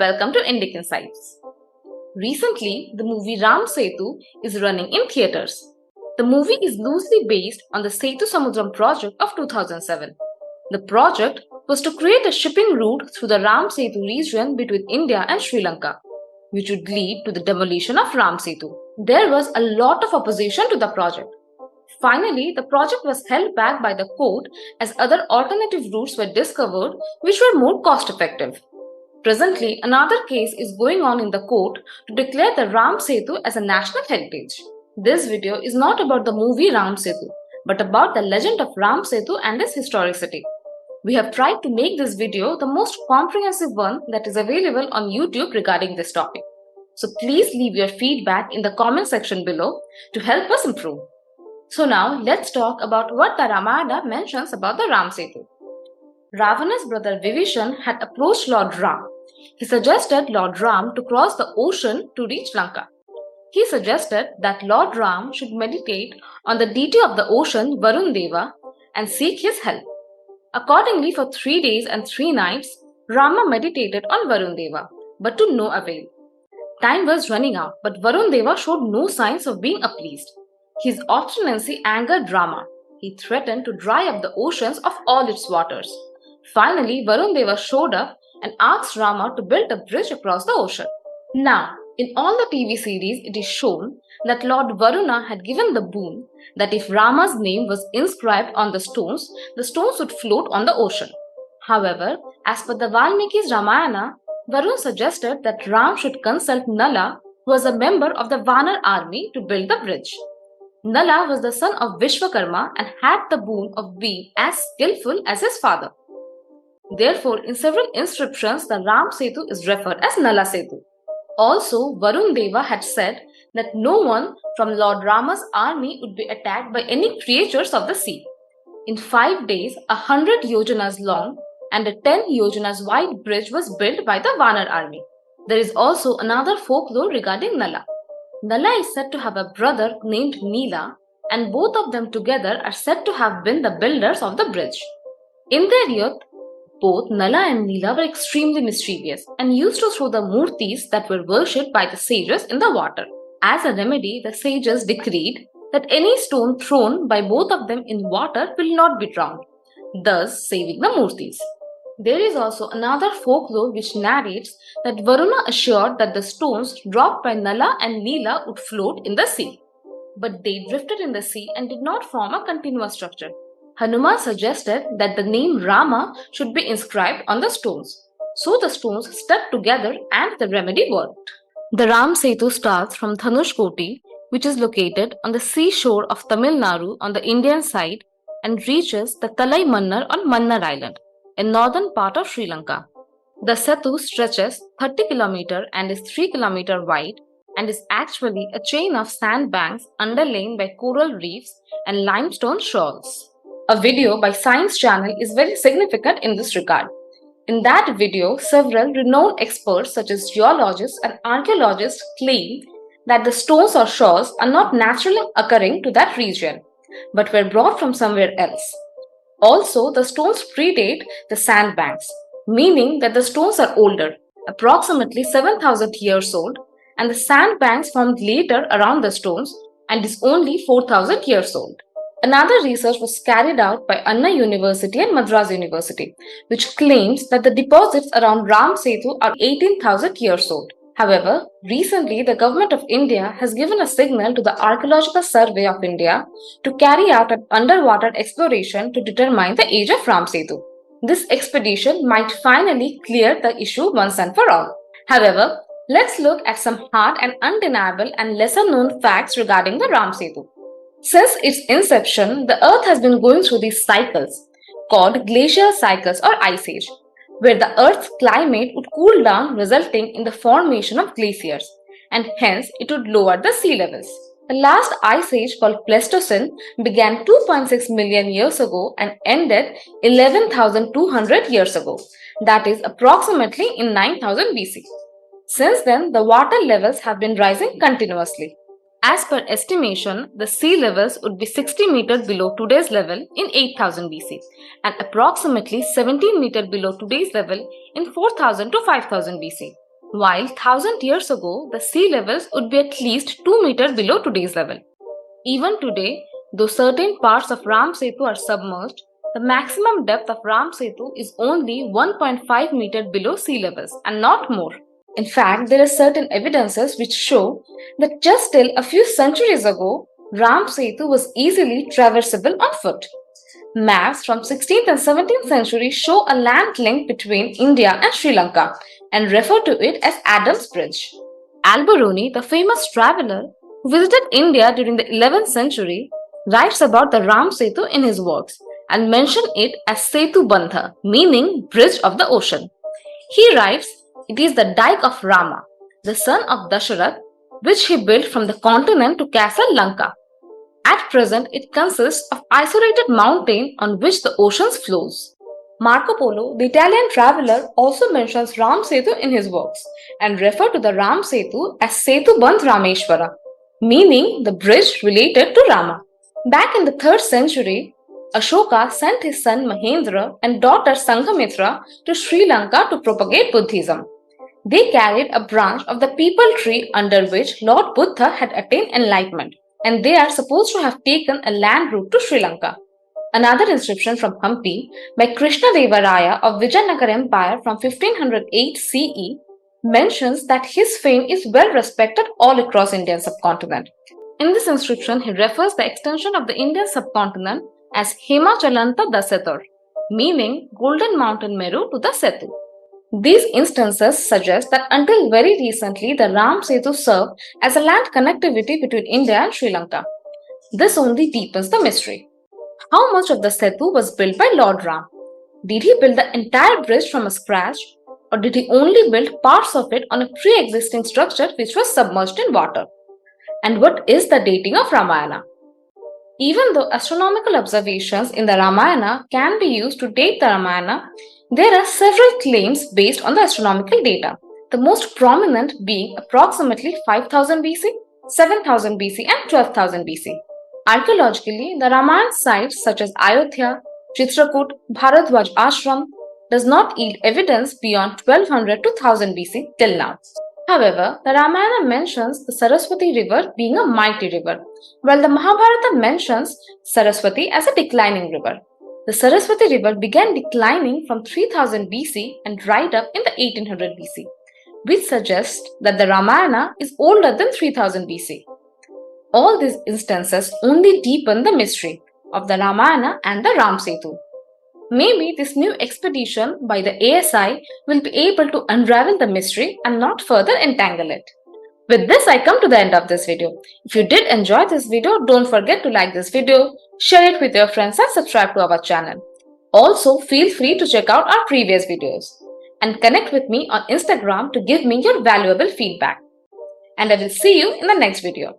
welcome to Indic Insights. Recently, the movie Ram Setu is running in theatres. The movie is loosely based on the Setu Samudram project of 2007. The project was to create a shipping route through the Ram Setu region between India and Sri Lanka, which would lead to the demolition of Ram Setu. There was a lot of opposition to the project. Finally, the project was held back by the court as other alternative routes were discovered which were more cost-effective. Presently, another case is going on in the court to declare the Ram Setu as a national heritage. This video is not about the movie Ram Setu, but about the legend of Ram Setu and its historicity. We have tried to make this video the most comprehensive one that is available on YouTube regarding this topic. So please leave your feedback in the comment section below to help us improve. So now let's talk about what the Ramayana mentions about the Ram Setu. Ravana's brother Vibhishan had approached Lord Ram. He suggested Lord Ram to cross the ocean to reach Lanka. He suggested that Lord Ram should meditate on the deity of the ocean Varun Deva and seek his help. Accordingly, for 3 days and 3 nights, Rama meditated on Varun Deva, but to no avail. Time was running out, but Varun Deva showed no signs of being appeased. His obstinacy angered Rama. He threatened to dry up the oceans of all its waters. Finally, Varun Deva showed up and asked Rama to build a bridge across the ocean. Now, in all the TV series, it is shown that Lord Varuna had given the boon that if Rama's name was inscribed on the stones would float on the ocean. However, as per the Valmiki's Ramayana, Varun suggested that Ram should consult Nala, who was a member of the Vanar army, to build the bridge. Nala was the son of Vishwakarma and had the boon of being as skillful as his father. Therefore, in several inscriptions, the Ram Setu is referred as Nala Setu. Also, Varun Deva had said that no one from Lord Rama's army would be attacked by any creatures of the sea. In 5 days, 100 yojanas long and a 10 yojanas wide bridge was built by the Vanar army. There is also another folklore regarding Nala. Nala is said to have a brother named Neela, and both of them together are said to have been the builders of the bridge. In their youth, both Nala and Neela were extremely mischievous and used to throw the murtis that were worshipped by the sages in the water. As a remedy, the sages decreed that any stone thrown by both of them in water will not be drowned, thus saving the murtis. There is also another folklore which narrates that Varuna assured that the stones dropped by Nala and Neela would float in the sea. But they drifted in the sea and did not form a continuous structure. Hanuman suggested that the name Rama should be inscribed on the stones. So the stones stuck together and the remedy worked. The Ram Setu starts from Dhanushkoti, which is located on the seashore of Tamil Nadu on the Indian side, and reaches the Talai Mannar on Mannar Island, in northern part of Sri Lanka. The Setu stretches 30 km and is 3 km wide and is actually a chain of sandbanks underlain by coral reefs and limestone shoals. A video by Science Channel is very significant in this regard. In that video, several renowned experts such as geologists and archaeologists claim that the stones or shores are not naturally occurring to that region, but were brought from somewhere else. Also, the stones predate the sandbanks, meaning that the stones are older, approximately 7,000 years old, and the sandbanks formed later around the stones and is only 4,000 years old. Another research was carried out by Anna University and Madras University, which claims that the deposits around Ram Setu are 18,000 years old. However, recently the Government of India has given a signal to the Archaeological Survey of India to carry out an underwater exploration to determine the age of Ram Setu. This expedition might finally clear the issue once and for all. However, let's look at some hard and undeniable and lesser known facts regarding the Ram Setu. Since its inception, the Earth has been going through these cycles, called glacial cycles or ice age, where the Earth's climate would cool down, resulting in the formation of glaciers, and hence it would lower the sea levels. The last ice age, called Pleistocene, began 2.6 million years ago and ended 11,200 years ago, that is approximately in 9000 BC. Since then, the water levels have been rising continuously. As per estimation, the sea levels would be 60 meters below today's level in 8000 BC and approximately 17 meters below today's level in 4000 to 5000 BC. while 1000 years ago the sea levels would be at least 2 meters below today's level. Even today, though certain parts of Ram Setu are submerged, the maximum depth of Ram Setu is only 1.5 meters below sea levels and not more. In fact, there are certain evidences which show that just till a few centuries ago, Ram Setu was easily traversable on foot. Maps from 16th and 17th century show a land link between India and Sri Lanka and refer to it as Adam's Bridge. Alberoni, the famous traveler who visited India during the 11th century, writes about the Ram Setu in his works and mentions it as Setu Bandha, meaning bridge of the ocean. He writes, it is the dike of Rama, the son of Dasharath, which he built from the continent to castle Lanka. At present, it consists of isolated mountain on which the ocean flows. Marco Polo, the Italian traveler, also mentions Ram Setu in his works and refer to the Ram Setu as Setu Bandh Rameshwara, meaning the bridge related to Rama. Back in the 3rd century, Ashoka sent his son Mahendra and daughter Sanghamitra to Sri Lanka to propagate Buddhism. They carried a branch of the peepal tree under which Lord Buddha had attained enlightenment, and they are supposed to have taken a land route to Sri Lanka. Another inscription from Hampi by Krishnadeva of Vijayanagar Empire from 1508 CE mentions that his fame is well respected all across Indian subcontinent. In this inscription, he refers the extension of the Indian subcontinent as Hemachalanta Dasetur, meaning Golden Mountain Meru to the Setu. These instances suggest that until very recently the Ram Setu served as a land connectivity between India and Sri Lanka. This only deepens the mystery. How much of the Setu was built by Lord Ram? Did he build the entire bridge from a scratch, or did he only build parts of it on a pre-existing structure which was submerged in water? And what is the dating of Ramayana? Even though astronomical observations in the Ramayana can be used to date the Ramayana, there are several claims based on the astronomical data, the most prominent being approximately 5000 BC, 7000 BC and 12,000 BC. Archaeologically, the Ramayana sites such as Ayodhya, Chitrakoot, Bharadwaj Ashram does not yield evidence beyond 1200 to 1000 BC till now. However, the Ramayana mentions the Saraswati river being a mighty river, while the Mahabharata mentions Saraswati as a declining river. The Saraswati river began declining from 3000 BC and dried up in the 1800 BC, which suggests that the Ramayana is older than 3000 BC. All these instances only deepen the mystery of the Ramayana and the Ram Setu. Maybe this new expedition by the ASI will be able to unravel the mystery and not further entangle it. With this, I come to the end of this video. If you did enjoy this video, don't forget to like this video, share it with your friends and subscribe to our channel. Also, feel free to check out our previous videos and connect with me on Instagram to give me your valuable feedback. And I will see you in the next video.